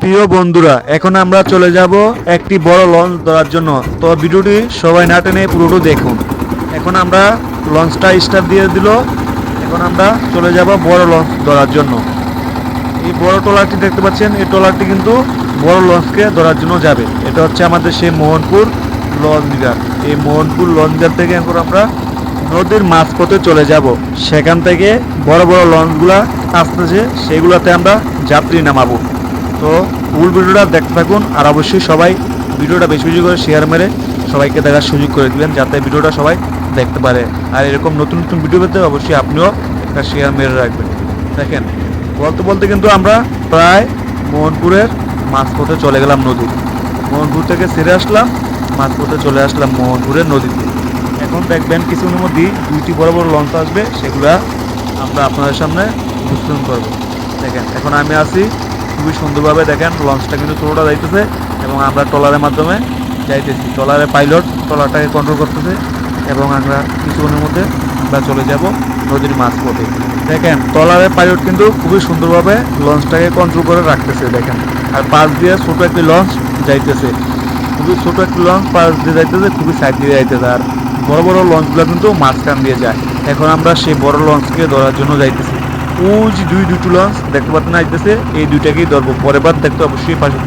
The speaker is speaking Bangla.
প্রিয় বন্ধুরা, এখন আমরা চলে যাব একটি বড় লঞ্চ ধরার জন্য। তো ভিডিওটি সবাই না টেনে পুরোটা দেখুন। এখন আমরা লঞ্চটা স্টার্ট দিয়ে দিল। এখন আমরা চলে যাব বড় লঞ্চ ধরার জন্য। এই বড় ট্রলারটি দেখতে পাচ্ছেন, এই ট্রলারটি কিন্তু বড় লঞ্চকে ধরার জন্য যাবে। এটা হচ্ছে আমাদের সেই মোহনপুর লঞ্চঘাট। এই মোহনপুর লঞ্চঘাট থেকে এখন আমরা নদীর মাঝপথে চলে যাব। সেখান থেকে বড় বড় লঞ্চগুলা আসতেছে, সেগুলোতে আমরা যাত্রী নামাবো। তো ফুল ভিডিওটা দেখতে থাকুন, আর অবশ্যই সবাই ভিডিওটা বেশি বেশি করে শেয়ার মেরে সবাইকে দেখার সুযোগ করে দিবেন, যাতে ভিডিওটা সবাই দেখতে পারে। আর এরকম নতুন নতুন ভিডিও পেতে অবশ্যই আপনিও একটা শেয়ার মেরে রাখবেন। দেখেন, বলতে বলতে কিন্তু আমরা প্রায় মোহনপুরের মাঝপথে চলে গেলাম নদী। মোহনপুর থেকে ছেড়ে আসলাম, মাঝপথে চলে আসলাম মোহনপুরের নদীতে। এখন দেখবেন কিছুক্ষণের মধ্যেই দুইটি বড় বড় লঞ্চ আসবে, সেগুলা আমরা আপনাদের সামনে উপস্থাপন করবো। দেখেন, এখন আমি আছি খুবই সুন্দরভাবে। দেখেন, লঞ্চটা কিন্তু পুরোটা যাইতেছে এবং আমরা ট্রলারের মাধ্যমে যাইতেছি। ট্রলারের পাইলট ট্রলারটাকে কন্ট্রোল করতেছে এবং আমরা কিছুক্ষণের মধ্যে আমরা চলে যাব নদীর মাঝপথে। দেখেন, ট্রলারের পাইলট কিন্তু খুবই সুন্দরভাবে লঞ্চটাকে কন্ট্রোল করে রাখতেছে। দেখেন, আর পাশ দিয়ে ছোট একটি লঞ্চ যাইতেছে, খুবই ছোট একটি লঞ্চ পাশ দিয়ে যাইতেছে, খুবই সাইড দিয়ে যাইতেছে। আর বড় বড় লঞ্চগুলো কিন্তু মাঝখান দিয়ে যায়। এখন আমরা সেই বড় লঞ্চকে ধরার জন্য যাইতেছি। ওই যে দুইটি লঞ্চ দেখতে পাচ্ছেন আসতেছে, এই দুইটাকেই ধরবো। পরের বার দেখতে অবশ্যই পাশে